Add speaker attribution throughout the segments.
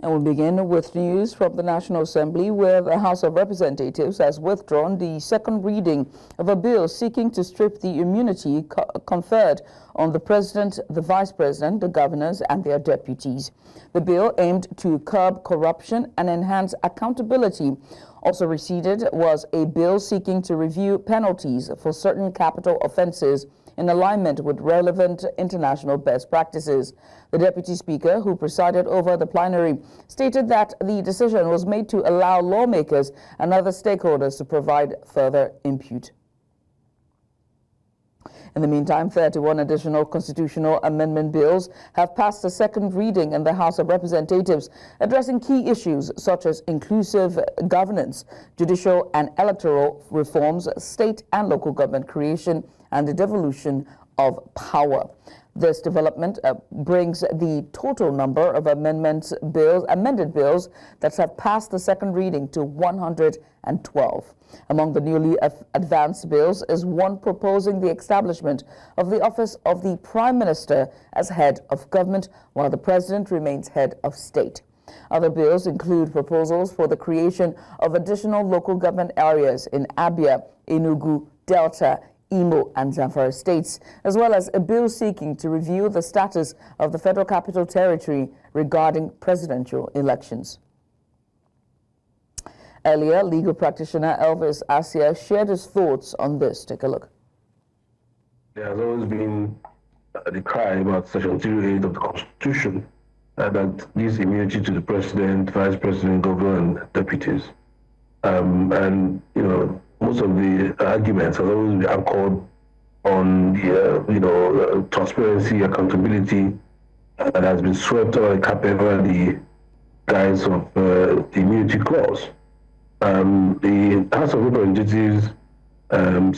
Speaker 1: And we'll begin with news from the National Assembly, where the House of Representatives has withdrawn the second reading of a bill seeking to strip the immunity conferred on the President, the Vice President, the governors, and their deputies. The bill aimed to curb corruption and enhance accountability. Also receded was a bill seeking to review penalties for certain capital offences in alignment with relevant international best practices. The Deputy Speaker, who presided over the plenary, stated that the decision was made to allow lawmakers and other stakeholders to provide further input. In the meantime, 31 additional constitutional amendment bills have passed the second reading in the House of Representatives, addressing key issues such as inclusive governance, judicial and electoral reforms, state and local government creation, and the devolution of power. This development brings the total number of amended bills that have passed the second reading to 112. Among the newly advanced bills is one proposing the establishment of the office of the Prime Minister as head of government, while the President remains head of state. Other bills include proposals for the creation of additional local government areas in Abia, Enugu, Delta, Imo and Zamfara states, as well as a bill seeking to review the status of the Federal Capital Territory regarding presidential elections. Earlier, legal practitioner Elvis Asia shared his thoughts on this. Take a look.
Speaker 2: There has always been the cry about Section 308 of the Constitution that gives immunity to the President, Vice President, Governor, and deputies. And, you know, most of the arguments have always been anchored on the, transparency, accountability that has been swept under the carpet under the guise of the immunity clause. The House of Representatives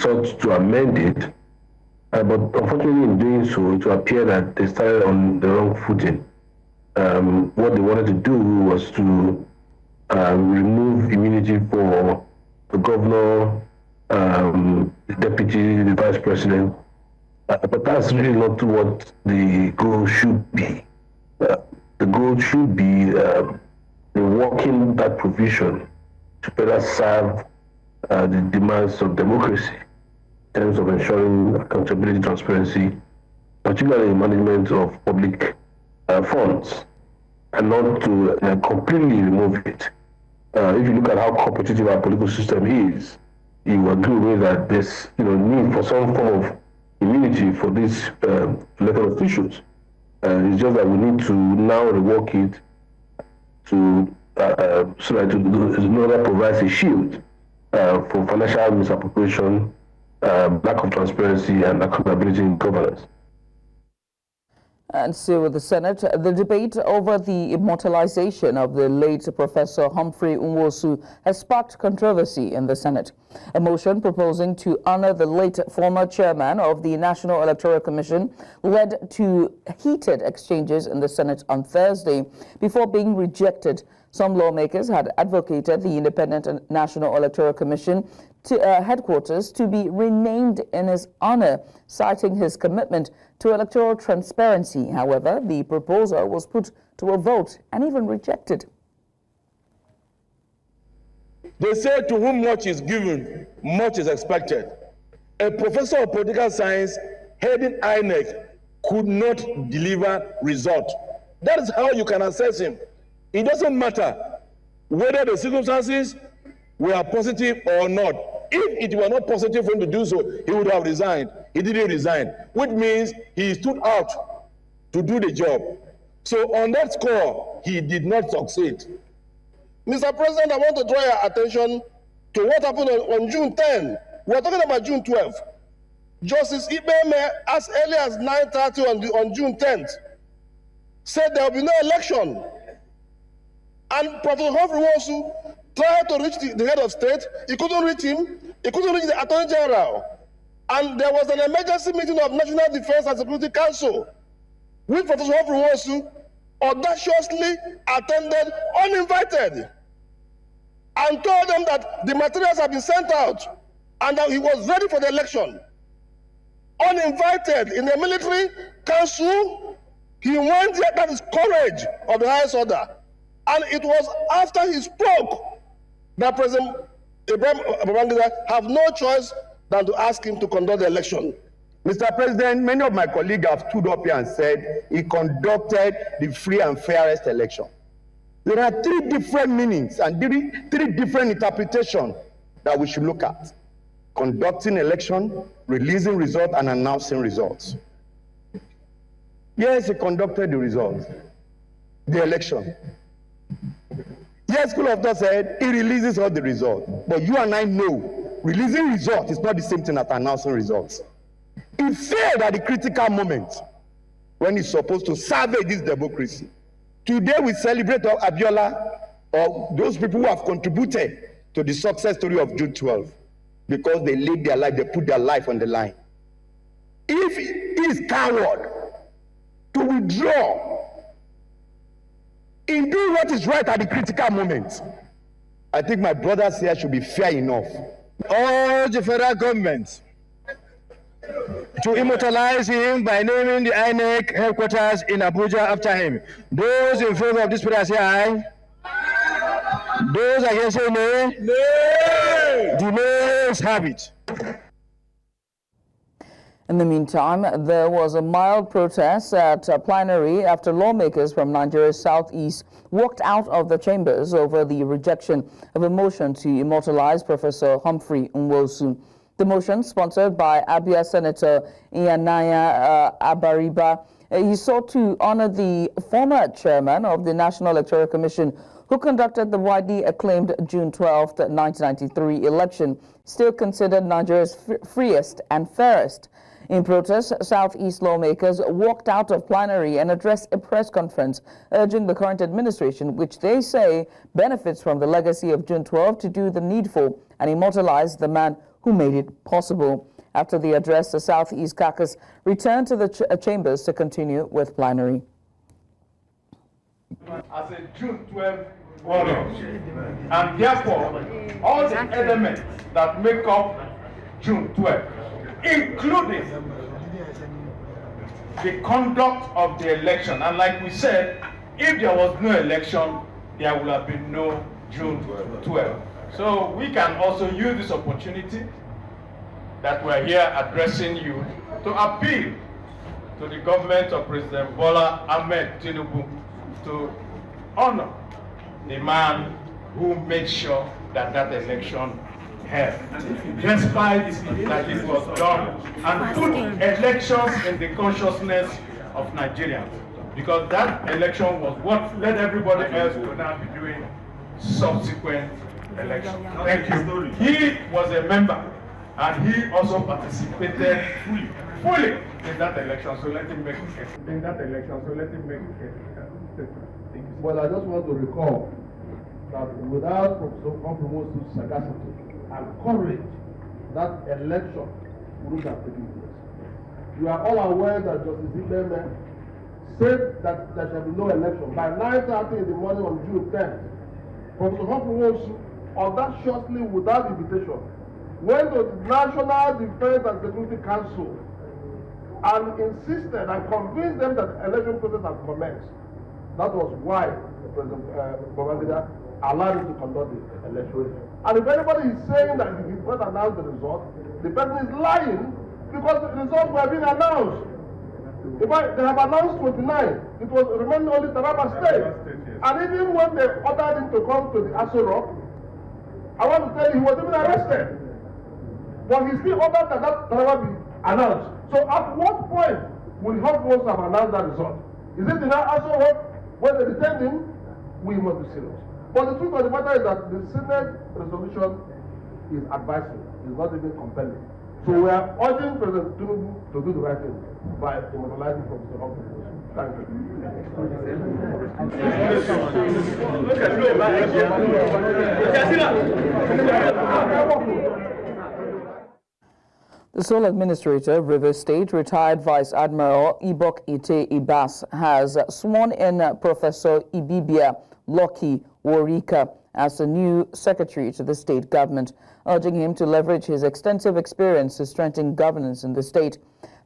Speaker 2: sought to amend it, but unfortunately in doing so, it appeared that they started on the wrong footing. What they wanted to do was to remove immunity for the governor, the deputy, the vice president, but that's really not what the goal should be. The goal should be reworking that provision to better serve the demands of democracy in terms of ensuring accountability, transparency, particularly in management of public funds, and not to completely remove it. If you look at how competitive our political system is, you will agree with that there's need for some form of immunity for these elected officials. It's just that we need to now rework it to so that it no longer provides a shield for financial misappropriation, lack of transparency, and accountability in governance.
Speaker 1: And still with the Senate, the debate over the immortalization of the late Professor Humphrey Nwosu has sparked controversy in the Senate. A motion proposing to honor the late former chairman of the National Electoral Commission led to heated exchanges in the Senate on Thursday before being rejected. Some lawmakers had advocated the Independent National Electoral Commission headquarters to be renamed in his honor, citing his commitment to electoral transparency. However, the proposal was put to a vote and even rejected.
Speaker 3: They say to whom much is given, much is expected. A professor of political science heading INEC could not deliver result. That is how you can assess him. It doesn't matter whether the circumstances were positive or not. If it were not positive for him to do so, he would have resigned. He didn't resign, which means he stood out to do the job. So on that score, he did not succeed.
Speaker 4: Mr. President, I want to draw your attention to what happened on June 10. We're talking about June 12. Justice Ibeme, as early as 9:30 on June 10th, said there will be no election. And Professor Humphrey Nwosu tried to reach the head of state. He couldn't reach him. He couldn't reach the Attorney General. And there was an emergency meeting of National Defense and Security Council, which Professor Humphrey Nwosu audaciously attended uninvited and told them that the materials have been sent out and that he was ready for the election. Uninvited in the military council, he went there. That is courage of the highest order. And it was after he spoke that President Ibrahim Babangida have no choice than to ask him to conduct the election.
Speaker 5: Mr. President, many of my colleagues have stood up here and said he conducted the free and fairest election. There are three different meanings and three different interpretations that we should look at: conducting election, releasing results, and announcing results. Yes, he conducted the election. Yes, school of thought said he releases all the results. But you and I know releasing results is not the same thing as announcing results. He failed at the critical moment when he's supposed to salvage this democracy. Today we celebrate Abiola, or those people who have contributed to the success story of June 12, because they laid their life, they put their life on the line. If he is coward to withdraw in doing what is right at the critical moment, I think my brothers here should be fair enough.
Speaker 6: Urge the federal government to immortalize him by naming the INEC headquarters in Abuja after him. Those in favor of this prayer say aye. Those against say nay. Nay. The nays have it.
Speaker 1: In the meantime, there was a mild protest at a plenary after lawmakers from Nigeria's southeast walked out of the chambers over the rejection of a motion to immortalize Professor Humphrey Nwosu. The motion, sponsored by Abia Senator Iyanaya Abariba, he sought to honor the former chairman of the National Electoral Commission who conducted the widely acclaimed June 12, 1993 election, still considered Nigeria's freest and fairest. In protest, Southeast lawmakers walked out of plenary and addressed a press conference urging the current administration, which they say benefits from the legacy of June 12, to do the needful and immortalize the man who made it possible. After the address, the Southeast caucus returned to the chambers to continue with plenary.
Speaker 7: As a June 12 warrior, and therefore all the elements that make up June 12, including the conduct of the election. And like we said, if there was no election, there would have been no June 12. So we can also use this opportunity that we're here addressing you to appeal to the government of President Bola Ahmed Tinubu to honor the man who made sure that that election held, despite that it was done, and put elections in the consciousness of Nigerians, because that election was what led everybody else to now be doing subsequent elections. Thank you. He was a member, and he also participated fully in that election. So let him make it. In that election, so let him make it.
Speaker 8: Well, I just want to recall that without Professor Humphrey's sagacity and courage, that election wouldn't have taken place. You are all aware that Justice Ibeme said that there shall be no election. By 9:30 in the morning on June 10th, Professor Humphrey audaciously, without invitation, went to the National Defense and Security Council and insisted and convinced them that the election process had commenced. That was why President Babangida allowed him to conduct the election. And if anybody is saying that he did not announce the result, the person is lying, because the results were being announced. In fact, they have announced 29. It was remaining only Taraba State. And even when they ordered him to come to the Aso Rock, I want to tell you, he was even arrested. But he still ordered that Taraba be announced. So at what point will Humphrey have announced that result? Is it in our Aso Rock? When they detain him, we must be serious. But the truth of the matter is that the Senate resolution is advisory, it's not even compelling. So we are urging President Tinubu to do the right thing by immortalizing Professor Humphrey. Thank you.
Speaker 1: The sole administrator of Rivers State, retired Vice Admiral Ibok Ite Ibas, has sworn in Professor Ibibia Loki Warika as the new secretary to the state government, urging him to leverage his extensive experience to strengthen governance in the state.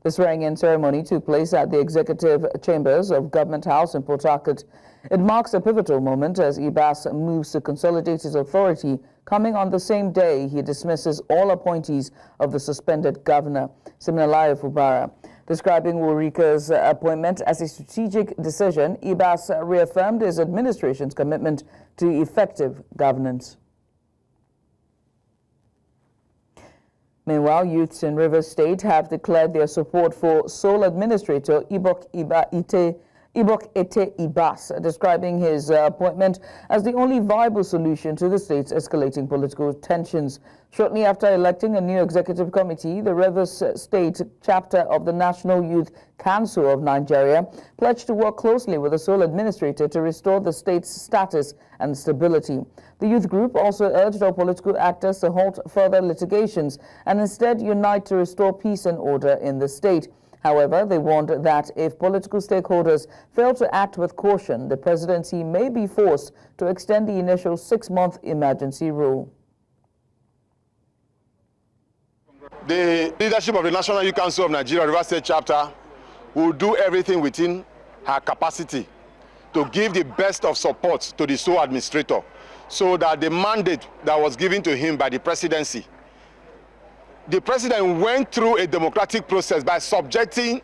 Speaker 1: The swearing-in ceremony took place at the executive chambers of Government House in Port Harcourt. It marks a pivotal moment as Ibas moves to consolidate his authority, coming on the same day he dismisses all appointees of the suspended governor, Siminalayi Fubara. Describing Worika's appointment as a strategic decision, Ibas reaffirmed his administration's commitment to effective governance. Meanwhile, youths in Rivers State have declared their support for sole administrator Ibok Ete Ibas, describing his appointment as the only viable solution to the state's escalating political tensions. Shortly after electing a new executive committee, the Rivers State chapter of the National Youth Council of Nigeria pledged to work closely with the sole administrator to restore the state's status and stability. The youth group also urged all political actors to halt further litigations and instead unite to restore peace and order in the state. However, they warned that if political stakeholders fail to act with caution, the presidency may be forced to extend the initial 6-month emergency rule.
Speaker 5: The leadership of the National Youth Council of Nigeria, Rivers State Chapter, will do everything within her capacity to give the best of support to the sole administrator so that the mandate that was given to him by the presidency, the president went through a democratic process by subjecting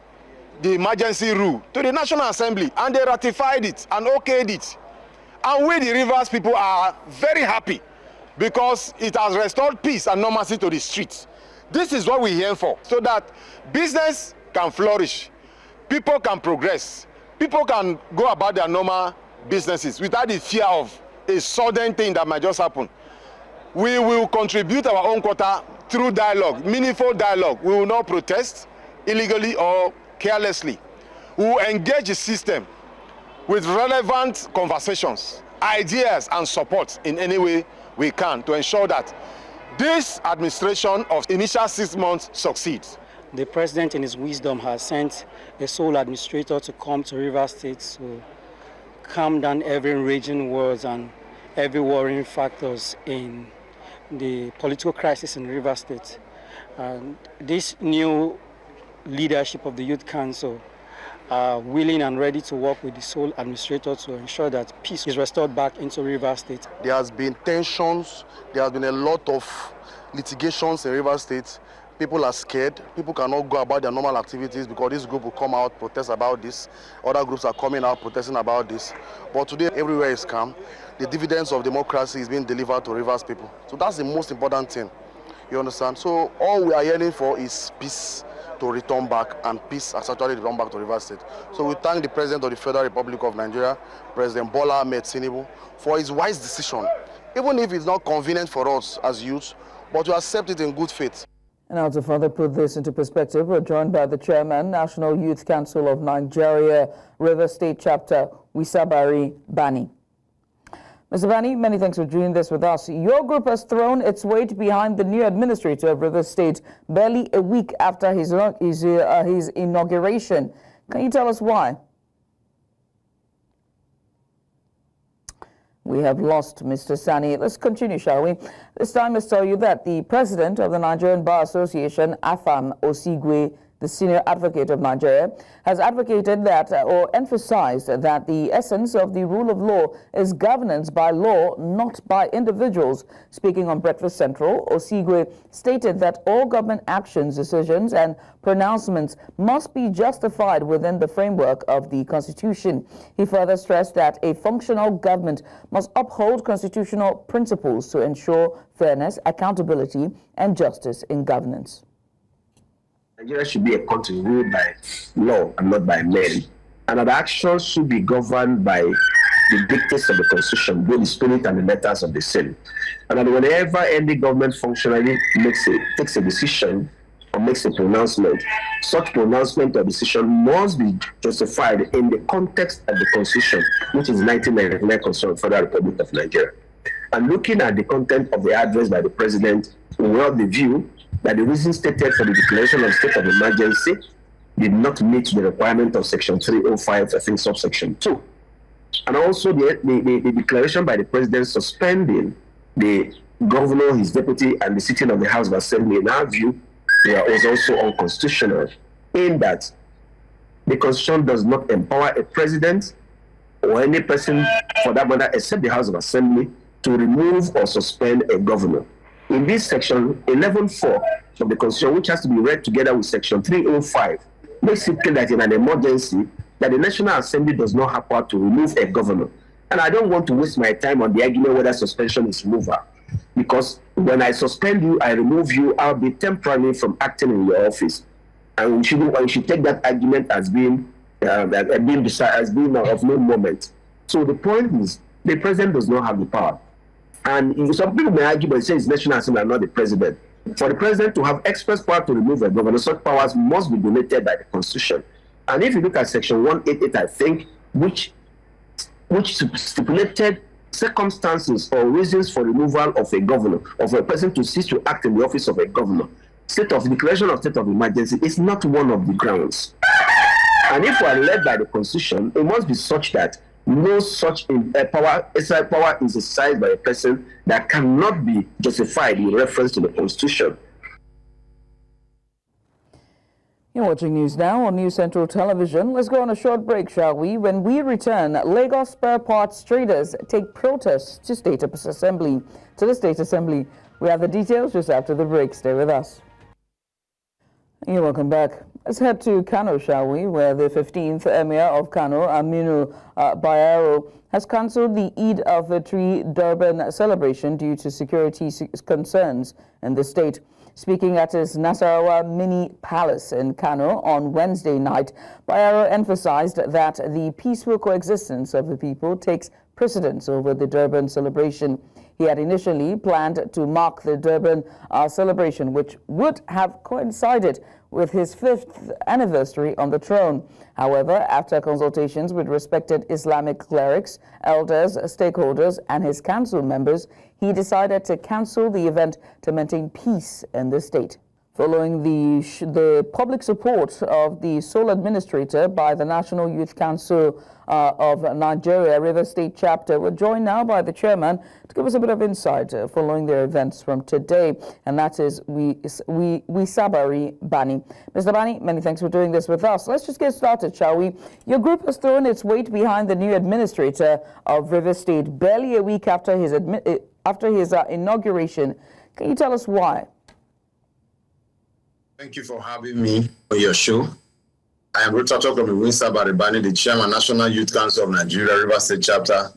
Speaker 5: the emergency rule to the National Assembly, and they ratified it and okayed it. And we, the Rivers people, are very happy because it has restored peace and normalcy to the streets. This is what we're here for, so that business can flourish, people can progress, people can go about their normal businesses without the fear of a sudden thing that might just happen. We will contribute our own quota through dialogue, meaningful dialogue. We will not protest illegally or carelessly. We will engage the system with relevant conversations, ideas, and support in any way we can to ensure that this administration of initial 6 months succeeds.
Speaker 9: The president, in his wisdom, has sent a sole administrator to come to Rivers State to calm down every raging wars and every worrying factors in the political crisis in Rivers State. This new leadership of the Youth Council are willing and ready to work with the sole administrator to ensure that peace is restored back into Rivers State.
Speaker 4: There has been tensions, there has been a lot of litigations in Rivers State. People are scared. People cannot go about their normal activities because this group will come out, protest about this. Other groups are coming out, protesting about this. But today, everywhere is calm. The dividends of democracy is being delivered to Rivers people. So that's the most important thing. You understand? So all we are yearning for is peace to return back, and peace has actually returned back to Rivers State. So we thank the President of the Federal Republic of Nigeria, President Bola Ahmed Tinubu, for his wise decision, even if it's not convenient for us as youth, but we accept it in good faith.
Speaker 1: And now to further put this into perspective, we're joined by the Chairman, National Youth Council of Nigeria, Rivers State Chapter, Wisabari Bani. Mr. Bani, many thanks for doing this with us. Your group has thrown its weight behind the new administrator of Rivers State barely a week after his inauguration. Can you tell us why? We have lost Mr. Sani. Let's continue, shall we? This time, let's tell you that the president of the Nigerian Bar Association, Afam Osigwe, the senior advocate of Nigeria, has advocated that or emphasized that the essence of the rule of law is governance by law, not by individuals. Speaking on Breakfast Central, Osigwe stated that all government actions, decisions, and pronouncements must be justified within the framework of the Constitution. He further stressed that a functional government must uphold constitutional principles to ensure fairness, accountability, and justice in governance.
Speaker 10: Nigeria should be a country ruled by law and not by men, and that actions should be governed by the dictates of the Constitution, both the spirit and the letters of the same. And that whenever any government functionary takes a decision or makes a pronouncement, such pronouncement or decision must be justified in the context of the Constitution, which is 1999 Constitution of the Federal Republic of Nigeria. And looking at the content of the address by the President, we have the view that the reason stated for the declaration of state of emergency did not meet the requirement of Section 305, I think, subsection 2. And also the declaration by the President suspending the governor, his deputy, and the sitting of the House of Assembly, in our view, was also unconstitutional, in that the Constitution does not empower a president or any person for that matter except the House of Assembly to remove or suspend a governor. In this section 11.4 of the Constitution, which has to be read together with section 305, makes it clear that in an emergency, that the National Assembly does not have power to remove a governor. And I don't want to waste my time on the argument whether suspension is removal, because when I suspend you, I remove you, I'll be temporarily from acting in your office. And we should take that argument as being of no moment. So the point is, the president does not have the power. And some people may argue, but say it's National Assembly and not the president. For the president to have express power to remove a governor, such powers must be donated by the Constitution. And if you look at section 188, I think, which stipulated circumstances or reasons for removal of a governor, of a person to cease to act in the office of a governor, declaration of state of emergency is not one of the grounds. And if we are led by the Constitution, it must be such that no such power is exercised by a person that cannot be justified in reference to the Constitution.
Speaker 1: You're watching news now on News Central Television. Let's go on a short break, shall we? When we return, Lagos spare parts traders take protests to State Assembly. To the State Assembly. We have the details just after the break. Stay with us. You're welcome back. Let's head to Kano, shall we, where the 15th Emir of Kano, Aminu Bayero, has cancelled the Eid al-Fitr Durban celebration due to security concerns in the state. Speaking at his Nasarawa Mini Palace in Kano on Wednesday night, Bayero emphasized that the peaceful coexistence of the people takes precedence over the Durban celebration. He had initially planned to mark the Durban celebration, which would have coincided with his 5th anniversary on the throne. However, after consultations with respected Islamic clerics, elders, stakeholders, and his council members, he decided to cancel the event to maintain peace in the state. Following the public support of the sole administrator by the National Youth Council of Nigeria, Rivers State Chapter, we're joined now by the chairman to give us a bit of insight following their events from today, and that is Wisabari Bani. Mr. Bani, many thanks for doing this with us. Let's just get started, shall we? Your group has thrown its weight behind the new administrator of Rivers State barely a week after his inauguration. Can you tell us why?
Speaker 11: Thank you for having me on your show. I am Retakes from Wisabari Bani, the chairman, National Youth Council of Nigeria, Rivers State Chapter.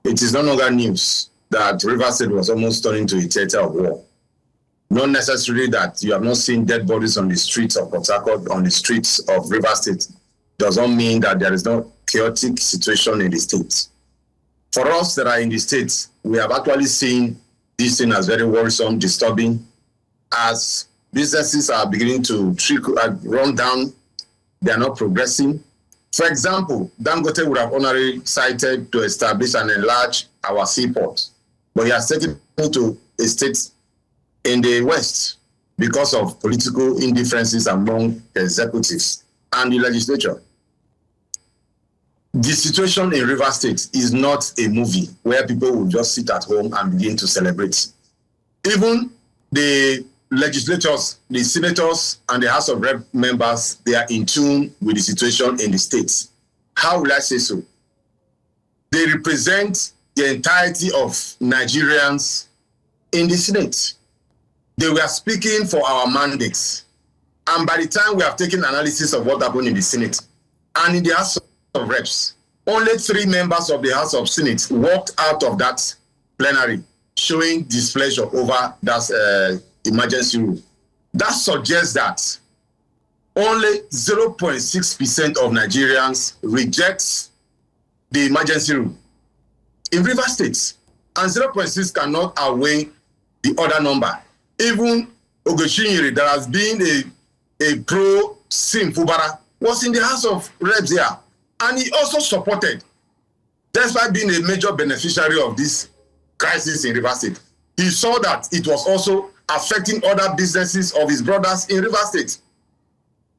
Speaker 11: It is no longer news that Rivers State was almost turned into a theater of war. Not necessarily that you have not seen dead bodies on the streets of Port Harcourt, on the streets of Rivers State, does not mean that there is no chaotic situation in the state. For us that are in the state, we have actually seen this thing as very worrisome, disturbing, as businesses are beginning to run down. They are not progressing. For example, Dangote would have honorably cited to establish and enlarge our seaport, but he has taken it to a state in the West because of political indifferences among the executives and the legislature. The situation in Rivers State is not a movie where people will just sit at home and begin to celebrate. Even the legislators, the senators, and the House of Rep members, they are in tune with the situation in the states. How will I say so? They represent the entirety of Nigerians in the Senate. They were speaking for our mandates. And by the time we have taken analysis of what happened in the Senate and in the House of Reps, only 3 members of the House of Senate walked out of that plenary showing displeasure over that emergency rule. That suggests that only 0.6% of Nigerians reject the emergency rule in Rivers State, and 0.6 cannot outweigh the other number. Even Ogoshinyere, that has been a pro-Sim Fubara, was in the House of Reps here, and he also supported, despite being a major beneficiary of this crisis in Rivers State. He saw that it was also affecting other businesses of his brothers in Rivers State.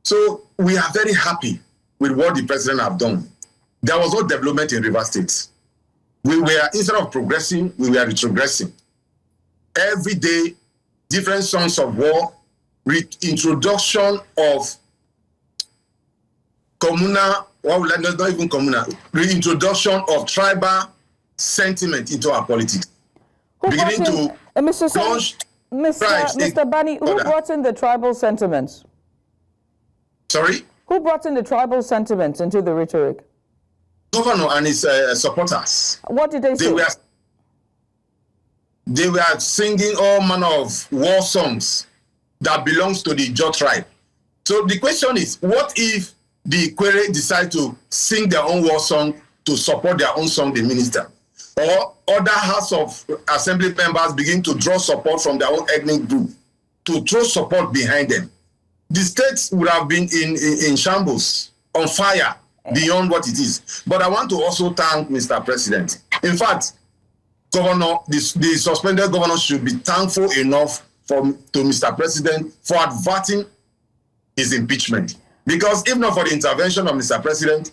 Speaker 11: So we are very happy with what the president have done. There was no development in Rivers State. We were, instead of progressing, we were retrogressing. Every day, different songs of war, introduction of communal let's not even communal, reintroduction of tribal sentiment into our politics. Beginning to
Speaker 1: Mr. Bani, who brought in the tribal sentiments?
Speaker 11: Sorry?
Speaker 1: Who brought in the tribal sentiments into the rhetoric?
Speaker 11: Governor and his supporters.
Speaker 1: What did they say?
Speaker 11: They were singing all manner of war songs that belongs to the Jaw tribe. So the question is, what if the Kwere decide to sing their own war song to support their own song, the minister? Or other House of Assembly members begin to draw support from their own ethnic group to throw support behind them. The state would have been in shambles, on fire, beyond what it is. But I want to also thank Mr. President. In fact, Governor, the suspended governor should be thankful enough to Mr. President for averting his impeachment. Because if not for the intervention of Mr. President,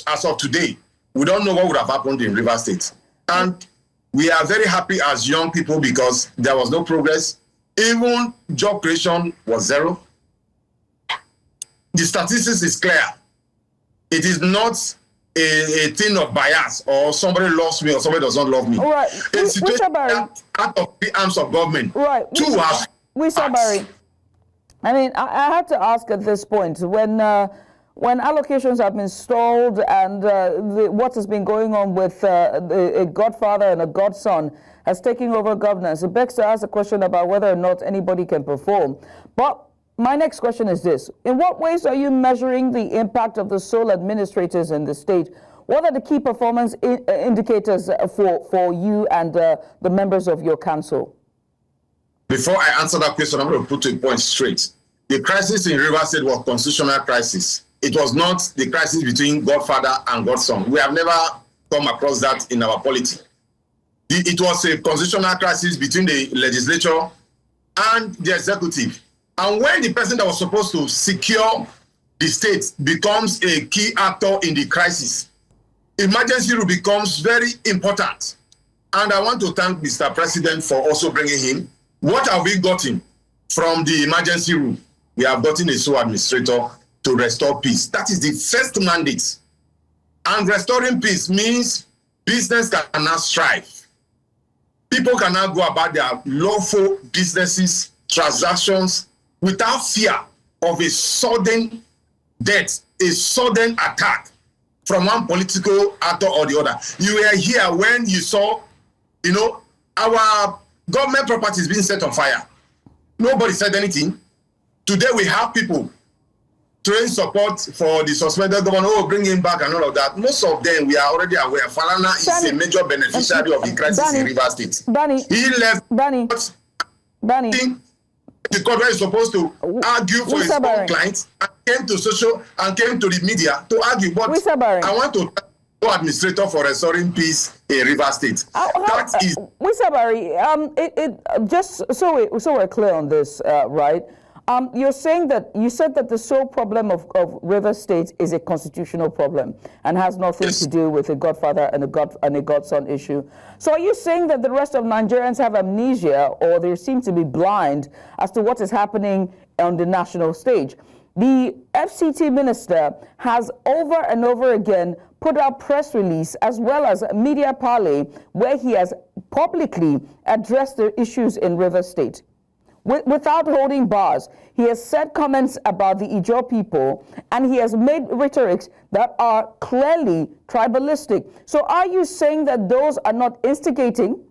Speaker 11: as of today, we don't know what would have happened in Rivers State. And we are very happy as young people because there was no progress. Even job creation was zero. The statistics is clear. It is not a thing of bias or somebody loves me or somebody does not love me.
Speaker 1: Right.
Speaker 11: It's out of the arms of government.
Speaker 1: Right. Barry. I mean, I had to ask at this point, when allocations have been stalled and what has been going on with a godfather and a godson has taken over governance, it begs to ask a question about whether or not anybody can perform. But my next question is this. In what ways are you measuring the impact of the sole administrators in the state? What are the key performance indicators for you and the members of your council?
Speaker 11: Before I answer that question, I'm going to put a point straight. The crisis in Rivers State was a constitutional crisis. It was not the crisis between godfather and godson. We have never come across that in our polity. It was a constitutional crisis between the legislature and the executive. And when the person that was supposed to secure the state becomes a key actor in the crisis, emergency rule becomes very important. And I want to thank Mr. President for also bringing him. What have we gotten from the emergency rule? We have gotten a sole administrator to restore peace. That is the first mandate. And restoring peace means business can now strive. People can now go about their lawful businesses, transactions, without fear of a sudden death, a sudden attack from one political actor or the other. You were here when you saw, our government properties being set on fire. Nobody said anything. Today we have people throwing support for the suspended governor, bring him back and all of that. Most of them, we are already aware. Falana is a major beneficiary of the crisis in Rivers State. He left. The court is supposed to argue for his own clients and came to the media to argue. But I want to thank the administrator for restoring peace in Rivers State.
Speaker 1: Mr. Barry, just so we're clear on this, right? You said that the sole problem of Rivers State is a constitutional problem and has nothing to do with a godfather and a godson issue. So are you saying that the rest of Nigerians have amnesia, or they seem to be blind as to what is happening on the national stage? The FCT minister has over and over again put out press release as well as media parley where he has publicly addressed the issues in Rivers State. Without holding bars, he has said comments about the Ijaw people, and he has made rhetorics that are clearly tribalistic. So are you saying that those are not instigating?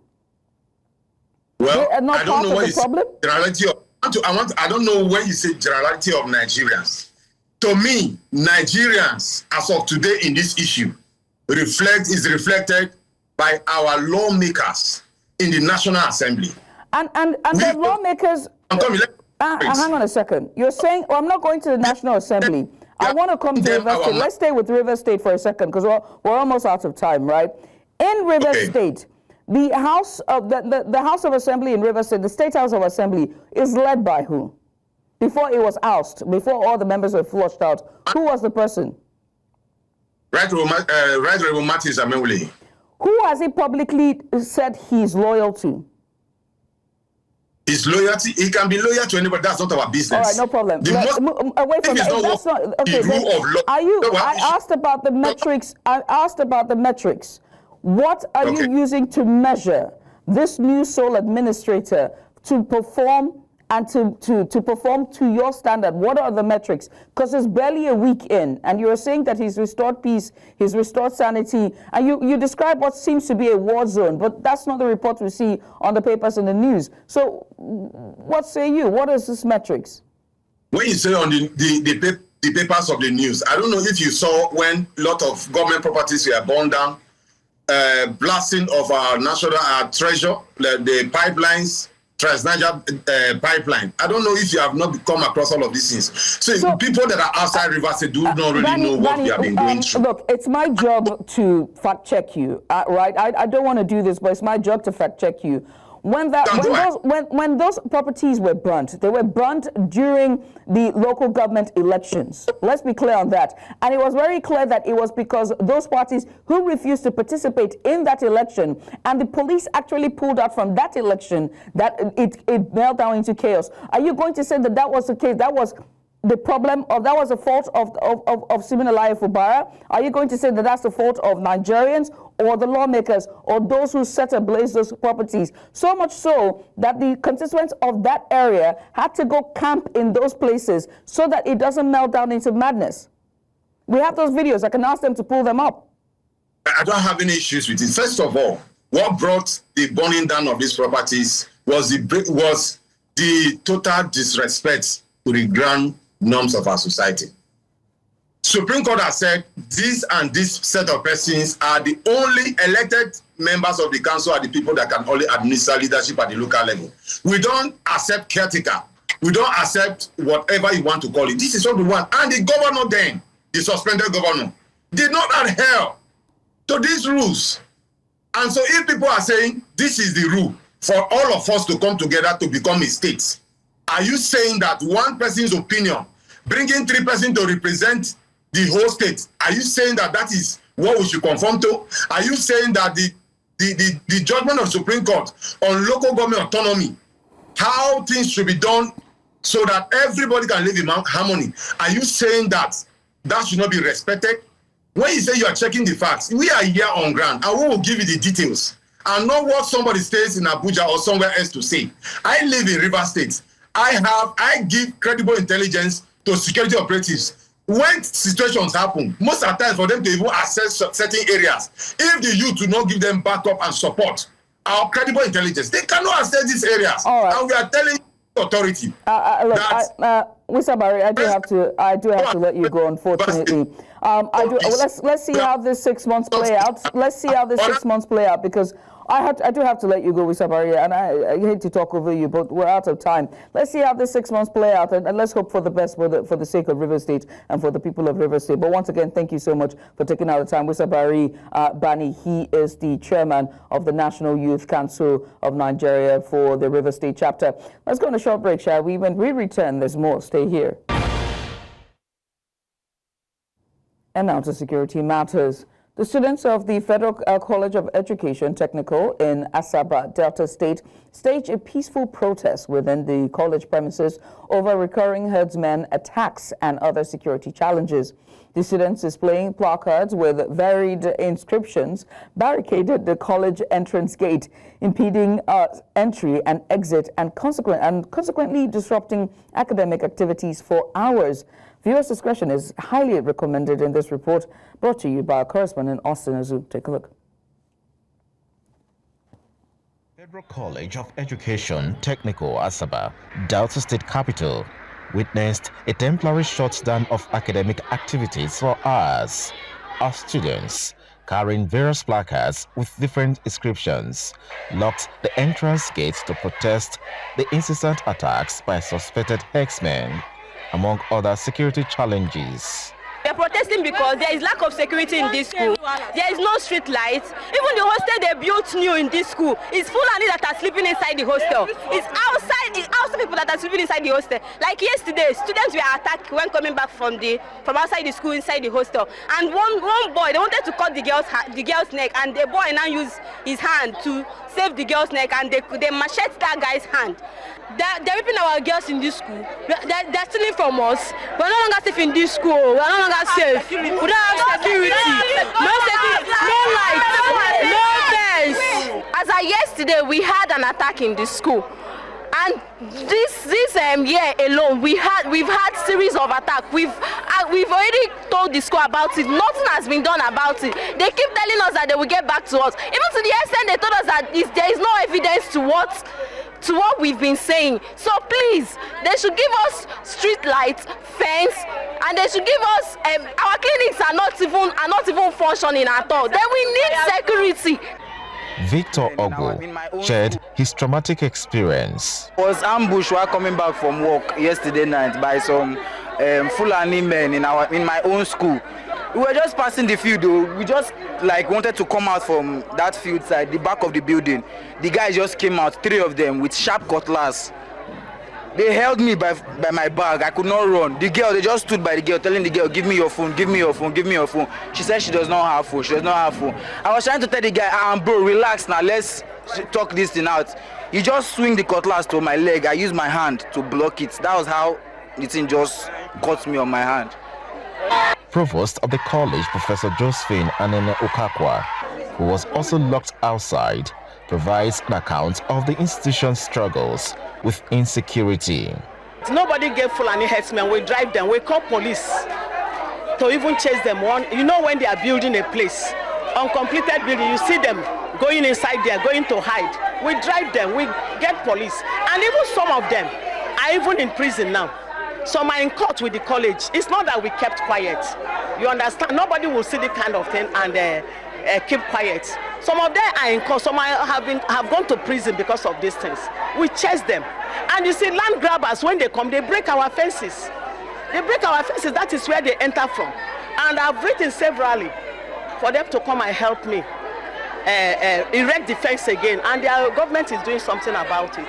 Speaker 11: Well,
Speaker 1: they are not
Speaker 11: I don't know
Speaker 1: part of the problem?
Speaker 11: I don't know when you say generality of Nigerians. To me, Nigerians, as of today in this issue, is reflected by our lawmakers in the National Assembly.
Speaker 1: And the lawmakers, hang on a second. You're saying, I'm not going to the National Assembly. I want to come to Rivers State. Let's stay with Rivers State for a second because we're almost out of time, right? In Rivers State, the House of Assembly in Rivers State, the State House of Assembly, is led by who? Before it was ousted, before all the members were flushed out, who was the person?
Speaker 11: Right Reverend Matthews Amewule.
Speaker 1: Who has he publicly said he's loyal to?
Speaker 11: His loyalty, he can be loyal to anybody. That's not our business.
Speaker 1: All right, no problem. Away from that. That's not okay.
Speaker 11: Rule of law.
Speaker 1: I asked about the metrics. I asked about the metrics. What are you using to measure this new sole administrator to perform and to perform to your standard? What are the metrics? Because it's barely a week in, and you're saying that he's restored peace, he's restored sanity, and you describe what seems to be a war zone, but that's not the report we see on the papers and the news. So what say you? What is this metrics?
Speaker 11: When you say on the papers of the news, I don't know if you saw when a lot of government properties were burned down, blasting of our national treasure, the pipelines, Trans-Niger pipeline. I don't know if you have not come across all of these things. So people that are outside Rivers State do not really know what we have been going through.
Speaker 1: Look, it's my job to fact check you, right? I don't want to do this, but it's my job to fact check you. When those properties were burnt, they were burnt during the local government elections. Let's be clear on that. And it was very clear that it was because those parties who refused to participate in that election, and the police actually pulled out from that election, that it melted down into chaos. Are you going to say that that was the case? That was the problem, or that was the fault of Siminalayi Fubara? Are you going to say that that's the fault of Nigerians or the lawmakers or those who set ablaze those properties? So much so that the constituents of that area had to go camp in those places so that it doesn't melt down into madness. We have those videos. I can ask them to pull them up.
Speaker 11: I don't have any issues with it. First of all, what brought the burning down of these properties was the total disrespect to the grand norms of our society. Supreme Court has said this and this set of persons are the only elected members of the council, are the people that can only administer leadership at the local level. We don't accept caretaker. We don't accept whatever you want to call it. This is what we want. And the governor then, the suspended governor, did not adhere to these rules. And so if people are saying this is the rule for all of us to come together to become a state, are you saying that one person's opinion, bringing three persons to represent the whole state, are you saying that that is what we should conform to? Are you saying that the judgment of Supreme Court on local government autonomy, how things should be done so that everybody can live in harmony, are you saying that that should not be respected? When you say you are checking the facts, we are here on ground and we will give you the details and not what somebody stays in Abuja or somewhere else to say. I live in Rivers State. I give credible intelligence to security operatives. When situations happen, most of the time for them to even access certain areas, if the youth do not give them backup and support, our credible intelligence, they cannot access these areas.
Speaker 1: All right.
Speaker 11: And we are telling the authority.
Speaker 1: Wisabari, I do have to let you go, unfortunately. Let's see how this 6 months play out. Let's see how this 6 months play out, because I do have to let you go, Wisabari, and I hate to talk over you, but we're out of time. Let's see how this 6 months play out, and let's hope for the best for the sake of Rivers State and for the people of Rivers State. But once again, thank you so much for taking out the time. Wisabari Bani, he is the chairman of the National Youth Council of Nigeria for the Rivers State chapter. Let's go on a short break, shall we? When we return, there's more. Stay here. And now to security matters. The students of the Federal College of Education Technical in Asaba, Delta State, staged a peaceful protest within the college premises over recurring herdsmen attacks and other security challenges. The students displaying placards with varied inscriptions barricaded the college entrance gate, impeding entry and exit and consequently disrupting academic activities for hours. Viewers' discretion is highly recommended in this report, brought to you by our correspondent Austin Azu. Take a look.
Speaker 12: Federal College of Education Technical Asaba, Delta State Capital, witnessed a temporary shutdown of academic activities for hours. Our students, carrying various placards with different inscriptions, locked the entrance gates to protest the incessant attacks by suspected herdsmen, among other security challenges.
Speaker 13: We are protesting because there is lack of security in this school. There is no street lights. Even the hostel they built new in this school is Fulani that are sleeping inside the hostel. It's outside outside people that are sleeping inside the hostel. Like yesterday, students were attacked when coming back from outside the school inside the hostel. And one boy, they wanted to cut the girl's neck, and the boy now used his hand to save the girl's neck, and they machete that guy's hand. They're ripping our girls in this school. They're stealing from us. We're no longer safe in this school. We're no longer safe. We don't have security. No security. No light. No fence. As of yesterday, we had an attack in this school. And this year alone, we've had series of attacks. We've already told the school about it. Nothing has been done about it. They keep telling us that they will get back to us. Even to the extent they told us that there is no evidence to what we've been saying. So please, they should give us street lights, fence, and they should give us our clinics are not even functioning at all. Then we need security.
Speaker 12: Victor Ogo shared his traumatic experience.
Speaker 14: I was ambushed while coming back from work yesterday night by some Fulani men in my own school. We were just passing the field though. We just wanted to come out from that field side, the back of the building. The guys just came out, 3 of them with sharp cutlass. They held me by my bag. I could not run. They just stood by the girl, telling the girl, give me your phone, give me your phone, give me your phone. She said she does not have phone, she does not have phone. I was trying to tell the guy, bro, relax now, let's talk this thing out. He just swing the cutlass to my leg. I used my hand to block it. That was how the thing just cut me on my hand.
Speaker 12: Provost of the college, Professor Josephine Anene Okakwa, who was also locked outside, provides an account of the institution's struggles with insecurity.
Speaker 15: Nobody gave Fulani herdsmen. We drive them. We call police to even chase them. You know, when they are building a place, uncompleted building, you see them going inside there, going to hide. We drive them. We get police, and even some of them are even in prison now. Some are in court with the college. It's not that we kept quiet. You understand? Nobody will see the kind of thing and keep quiet. Some of them are in court. Some have gone to prison because of these things. We chase them. And you see, land grabbers, when they come, they break our fences. They break our fences. That is where they enter from. And I've written severally for them to come and help me erect the fence again. And their government is doing something about it.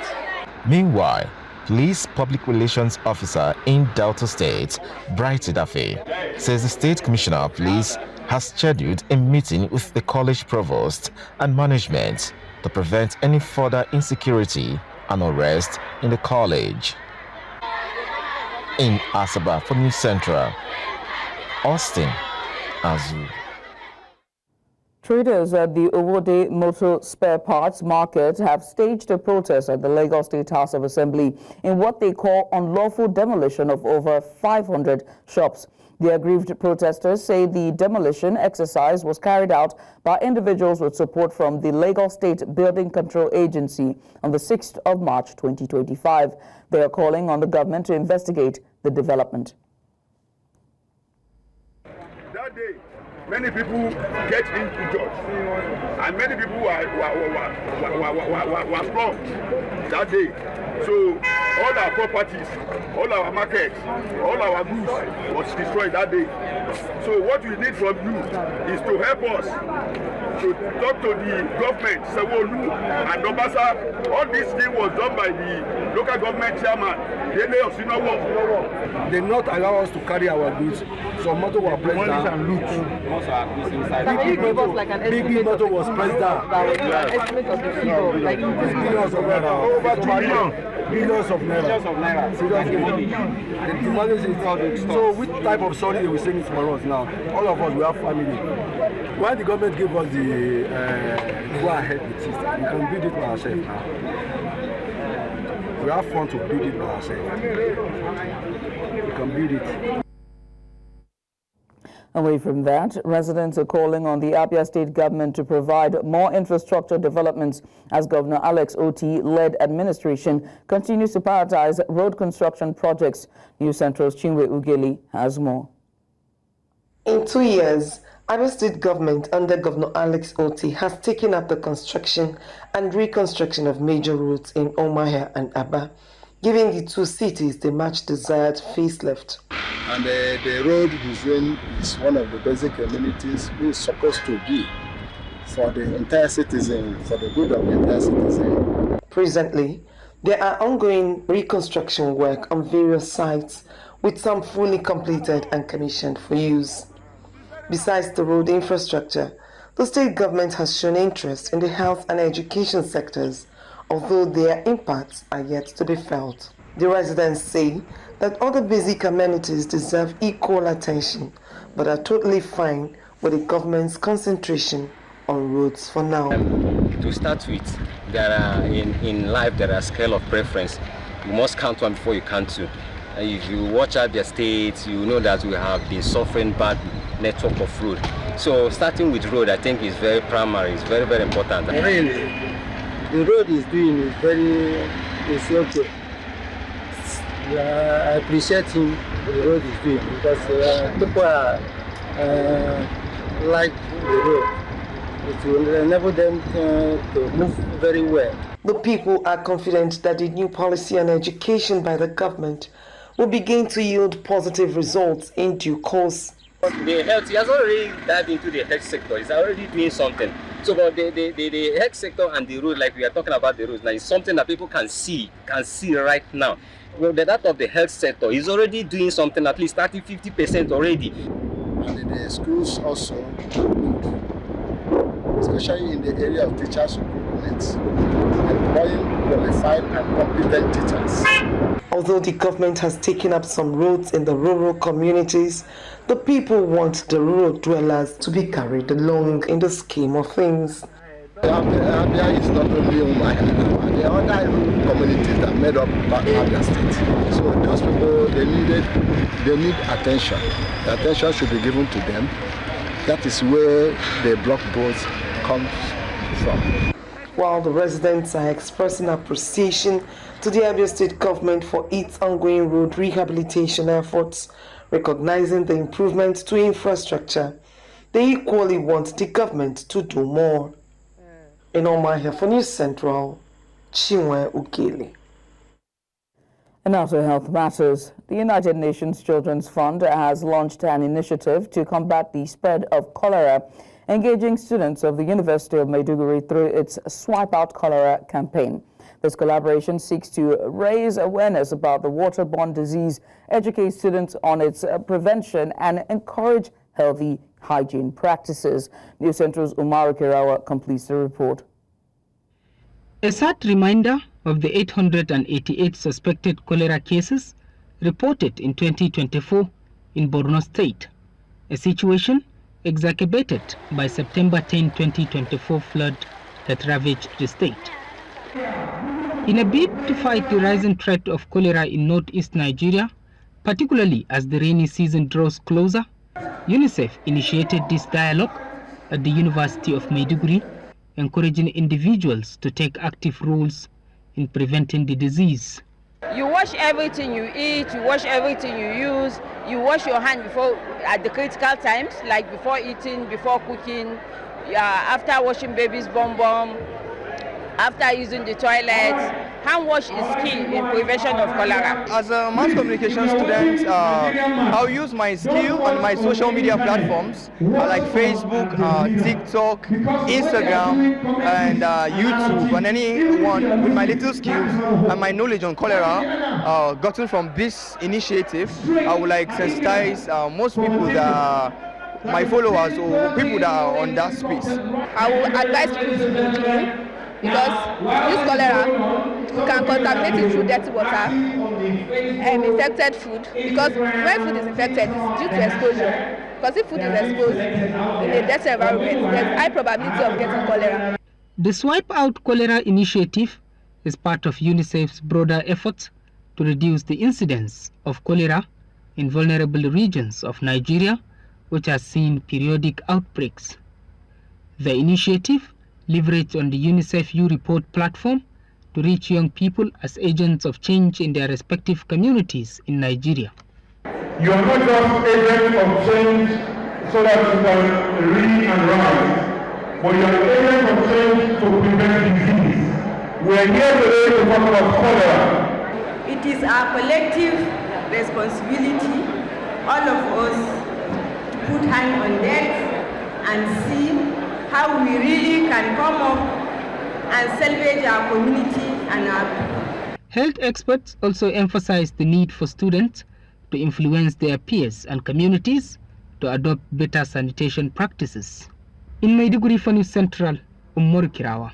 Speaker 12: Meanwhile, Police Public Relations Officer in Delta State, Bright Idafe, says the State Commissioner of Police has scheduled a meeting with the college provost and management to prevent any further insecurity and arrest in the college. In Asaba for News Central, Austin Azu.
Speaker 1: Traders at the Owode Motor Spare Parts Market have staged a protest at the Lagos State House of Assembly in what they call unlawful demolition of over 500 shops. The aggrieved protesters say the demolition exercise was carried out by individuals with support from the Lagos State Building Control Agency on the 6th of March 2025. They are calling on the government to investigate the development.
Speaker 16: That day, many people get into church, and many people were flogged that day. So all our properties, all our markets, all our goods was destroyed that day. So what we need from you is to help us to talk to the government, Sewolu and Obasa. All this thing was done by the local government chairman.
Speaker 8: They not allow us to carry our goods. So motor was pressed down. Big motor was pressed down. Billions of naira. Over 2 million. Billions of naira. So which type of sorry they will sing it for us now? All of us, we have family. When the government gave us the go ahead with it, we can build it by ourselves now. We have fun to build it by ourselves. We can build it.
Speaker 1: Away from that, residents are calling on the Abia State government to provide more infrastructure developments as Governor Alex Oti-led administration continues to prioritize road construction projects. News Central's Chinwe Ugeli has more.
Speaker 17: In 2 years, Abia State government under Governor Alex Oti has taken up the construction and reconstruction of major roads in Umuahia and Aba, giving the two cities the much desired facelift.
Speaker 18: And the road is one of the basic amenities we're supposed to be for the entire citizen, for the good of the entire citizen.
Speaker 17: Presently, There are ongoing reconstruction work on various sites, with some fully completed and commissioned for use. Besides the road infrastructure, the state government has shown interest in the health and education sectors, although their impacts are yet to be felt. The residents say that other basic amenities deserve equal attention, but are totally fine with the government's concentration on roads for now.
Speaker 19: To start with, there are in life there are scale of preference. You must count one before you count two. And if you watch out the states, you know that we have been suffering bad network of road. So starting with road, I think is very primary. It's very, very important.
Speaker 20: Really, the road is doing is okay. I appreciate him. The road is doing because people are like the road. It will enable them to move very well.
Speaker 17: The people are confident that the new policy on education by the government will begin to yield positive results in due course.
Speaker 19: The health, he has already dived into the health sector. He's already doing something. So but the health sector and the road, like we are talking about the roads now, is something that people can see right now. Well, that of the health sector, he's already doing something, at least 30-50% already.
Speaker 18: And the schools also, especially in the area of teachers' recruitment, employing qualified and competent teachers.
Speaker 17: Although the government has taken up some roads in the rural communities, the people want the rural dwellers to be carried along in the scheme of things.
Speaker 18: Abia is not only Umuahia, there are other communities that made up Abia State. So those people, they need attention. The attention should be given to them. That is where the block boats comes from.
Speaker 17: While the residents are expressing appreciation to the Abia State government for its ongoing road rehabilitation efforts, recognizing the improvements to infrastructure, they equally want the government to do more. In Omahia for News Central, Chinwe Ukele.
Speaker 1: And now to health matters. The United Nations Children's Fund has launched an initiative to combat the spread of cholera, engaging students of the University of Maiduguri through its Swipe Out Cholera campaign. This collaboration seeks to raise awareness about the waterborne disease, educate students on its prevention, and encourage healthy hygiene practices. News Central's Umaru Kirawa completes the report.
Speaker 21: A sad reminder of the 888 suspected cholera cases reported in 2024 in Borno State, a situation exacerbated by September 10, 2024 flood that ravaged the state. In a bid to fight the rising threat of cholera in northeast Nigeria, particularly as the rainy season draws closer, UNICEF initiated this dialogue at the University of Maiduguri, encouraging individuals to take active roles in preventing the disease.
Speaker 22: You wash everything you eat, you wash everything you use, you wash your hand before at the critical times, like before eating, before cooking, after washing baby's bum, after using the toilet. Hand wash is key in prevention of cholera.
Speaker 23: As a mass communication student, I'll use my skill on my social media platforms like Facebook, TikTok, Instagram, and YouTube, and anyone with my little skills and my knowledge on cholera gotten from this initiative. I would like sensitize most people that my followers or people that are on that space.
Speaker 22: I will advise people to do clean, because this cholera, you can contaminate it through dirty water and infected food, because when food is infected, it's due to exposure. Because if food is exposed in a dirty environment, there's high probability of getting cholera.
Speaker 21: The Swipe Out Cholera initiative is part of UNICEF's broader efforts to reduce the incidence of cholera in vulnerable regions of Nigeria, which has seen periodic outbreaks. The initiative leveraged on the UNICEF U-Report platform to reach young people as agents of change in their respective communities in Nigeria.
Speaker 24: You are not just agents of change so that you can read and write, but you are agents of change to prevent disease. We are here today to talk about cholera.
Speaker 25: It is our collective responsibility, all of us, to put hand on deck and see how we really can come up and salvage our community and our people.
Speaker 21: Health experts also emphasized the need for students to influence their peers and communities to adopt better sanitation practices. In Maiduguri for News Central, Umar Kirawa.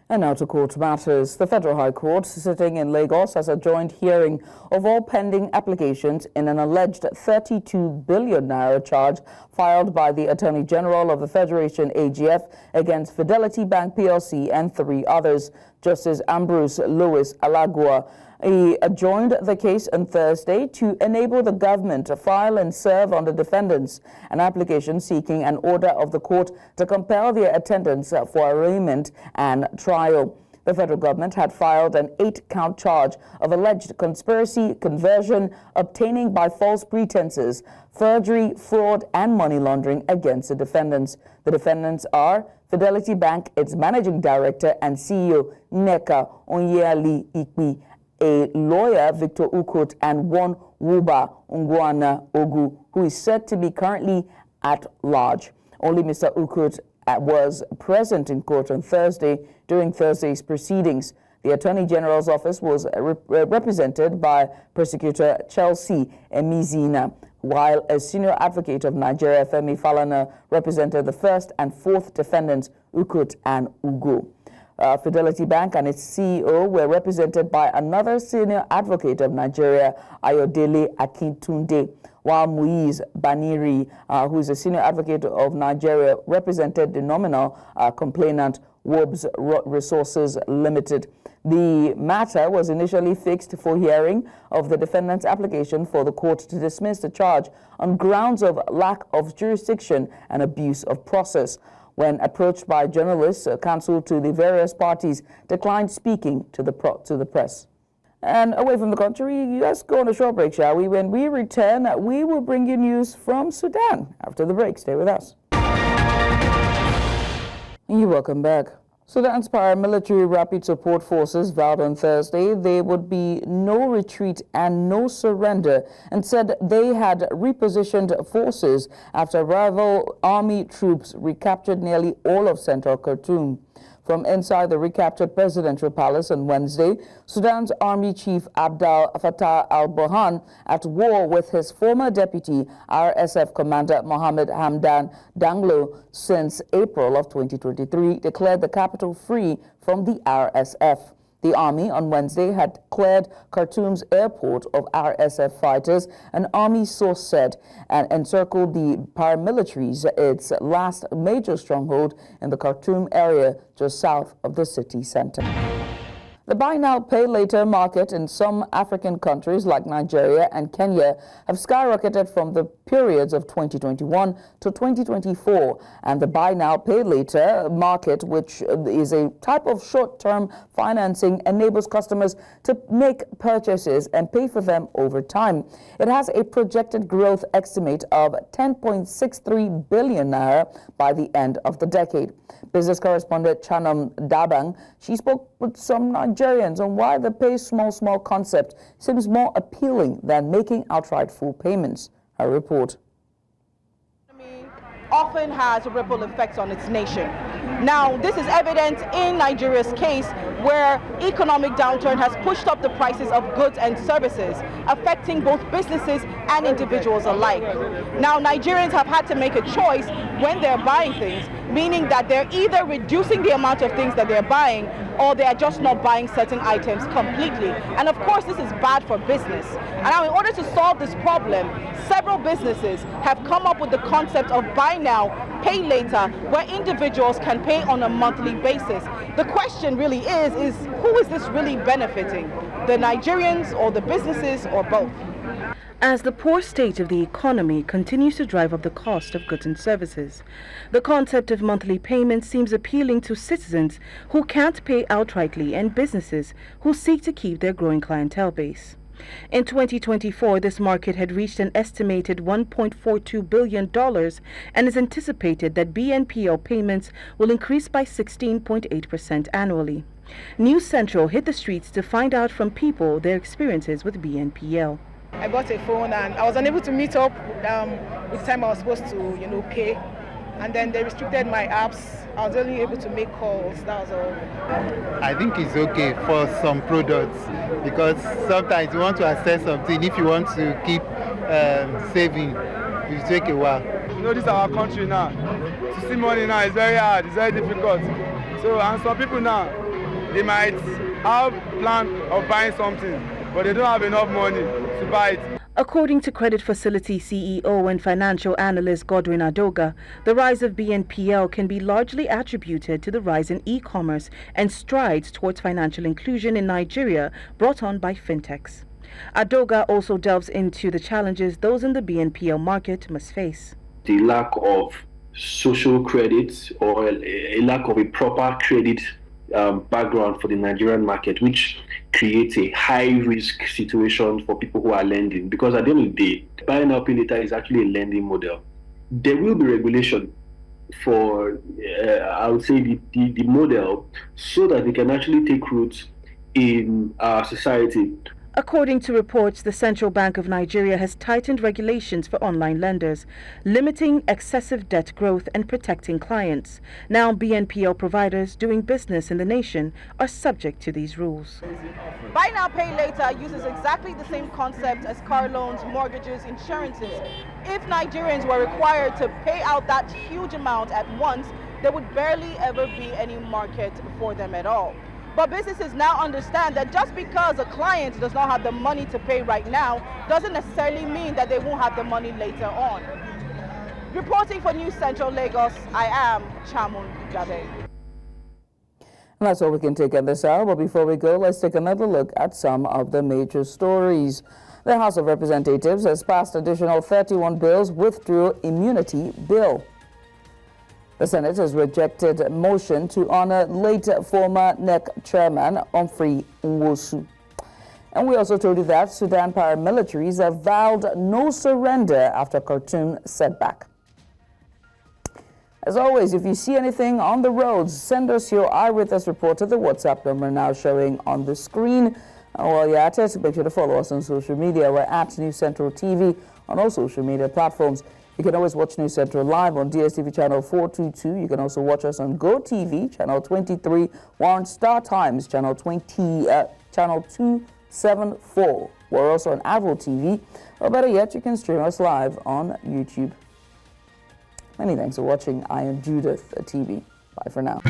Speaker 1: And now to court matters. The Federal High Court, sitting in Lagos, has adjourned hearing of all pending applications in an alleged 32 billion naira charge filed by the Attorney General of the Federation, AGF, against Fidelity Bank PLC and 3 others. Justice Ambrose Louis Alagua he adjourned the case on Thursday to enable the government to file and serve on the defendants an application seeking an order of the court to compel their attendance for arraignment and trial. The federal government had filed an 8-count charge of alleged conspiracy, conversion, obtaining by false pretenses, forgery, fraud, and money laundering against the defendants. The defendants are Fidelity Bank, its managing director and CEO, Nneka Onyeli Ikpi, a lawyer, Victor Ukot, and one Wuba Ngwana Ogu, who is said to be currently at large. Only Mr. Ukot was present in court on Thursday during Thursday's proceedings. The Attorney General's office was represented by Prosecutor Chelsea Emizina, while a senior advocate of Nigeria, Femi Falana, represented the first and fourth defendants, Ukot and Ugo. Fidelity Bank and its CEO were represented by another senior advocate of Nigeria, Ayodele Akintunde, while Muiz Baniri, who is a senior advocate of Nigeria, represented the nominal complainant, Wobbs Resources Limited. The matter was initially fixed for hearing of the defendant's application for the court to dismiss the charge on grounds of lack of jurisdiction and abuse of process. When approached by journalists, counsel to the various parties declined speaking to the press. And away from the country, let's go on a short break, shall we? When we return, we will bring you news from Sudan. After the break, stay with us. You're welcome back. Sudan's paramilitary rapid support forces vowed on Thursday there would be no retreat and no surrender, and said they had repositioned forces after rival army troops recaptured nearly all of central Khartoum. From inside the recaptured presidential palace on Wednesday, Sudan's Army Chief Abdel Fattah al-Burhan, at war with his former deputy RSF commander Mohamed Hamdan Daglo since April of 2023, declared the capital free from the RSF. The army on Wednesday had cleared Khartoum's airport of RSF fighters, an army source said, and encircled the paramilitaries, its last major stronghold in the Khartoum area just south of the city center. The buy now, pay later market in some African countries like Nigeria and Kenya have skyrocketed from the periods of 2021 to 2024. And the buy now, pay later market, which is a type of short-term financing, enables customers to make purchases and pay for them over time. It has a projected growth estimate of 10.63 billion naira by the end of the decade. Business correspondent Chanam Dabang, she spoke with some Nigerians on why the pay small concept seems more appealing than making outright full payments. Her report.
Speaker 2: Often has ripple effects on its nation. Now, this is evident in Nigeria's case, where economic downturn has pushed up the prices of goods and services, affecting both businesses and individuals alike. Now, Nigerians have had to make a choice when they're buying things, meaning that they're either reducing the amount of things that they're buying, or they are just not buying certain items completely. And of course, this is bad for business. And now, in order to solve this problem, several businesses have come up with the concept of buy now, pay later, where individuals can pay on a monthly basis. The question really is who is this really benefiting? The Nigerians or the businesses or both?
Speaker 3: As the poor state of the economy continues to drive up the cost of goods and services, the concept of monthly payments seems appealing to citizens who can't pay outrightly and businesses who seek to keep their growing clientele base. In 2024, this market had reached an estimated $1.42 billion and is anticipated that BNPL payments will increase by 16.8% annually. News Central hit the streets to find out from people their experiences with BNPL.
Speaker 5: I bought a phone and I was unable to meet up with the time I was supposed to, pay.
Speaker 15: and then they restricted my apps. I was only able to make calls, that was all.
Speaker 4: I think it's okay for some products because sometimes you want to access something. If you want to keep saving, it will take a while.
Speaker 5: You know, this is our country now. To see money now is very hard, it's very difficult. So, and some people now, they might have plan of buying something, but they don't have enough money to buy it.
Speaker 3: According to Credit Facility CEO and financial analyst Godwin Adoga, the rise of BNPL can be largely attributed to the rise in e-commerce and strides towards financial inclusion in Nigeria brought on by fintechs. Adoga also delves into the challenges those in the BNPL market must face.
Speaker 6: The lack of social credit or a lack of a proper credit background for the Nigerian market, which creates a high-risk situation for people who are lending. Because at the end of the day, buy now, pay later is actually a lending model. There will be regulation for, I would say, the model so that it can actually take root in our society.
Speaker 3: According to reports, the Central Bank of Nigeria has tightened regulations for online lenders, limiting excessive debt growth and protecting clients. Now, BNPL providers doing business in the nation are subject to these rules.
Speaker 2: Buy now, pay later uses exactly the same concept as car loans, mortgages, insurances. If Nigerians were required to pay out that huge amount at once, there would barely ever be any market for them at all. But businesses now understand that just because a client does not have the money to pay right now doesn't necessarily mean that they won't have the money later on. Reporting for News Central Lagos, I am Chamun Jabe.
Speaker 1: And that's all we can take at this hour. But before we go, let's take another look at some of the major stories. The House of Representatives has passed additional 31 bills, withdrew immunity bill. The Senate has rejected a motion to honor late former NEC chairman Humphrey Nwosu. And we also told you that Sudan paramilitaries have vowed no surrender after Khartoum setback. As always, if you see anything on the roads, send us your eyewitness report to the WhatsApp number now showing on the screen. And while you're at it, make sure to follow us on social media. We're at News Central TV on all social media platforms. You can always watch News Central live on DSTV channel 422. You can also watch us on GoTV channel 23, Warren Star Times channel 274. We're also on Apple TV, or better yet, you can stream us live on YouTube. Many thanks for watching. I am Judith TV. Bye for now.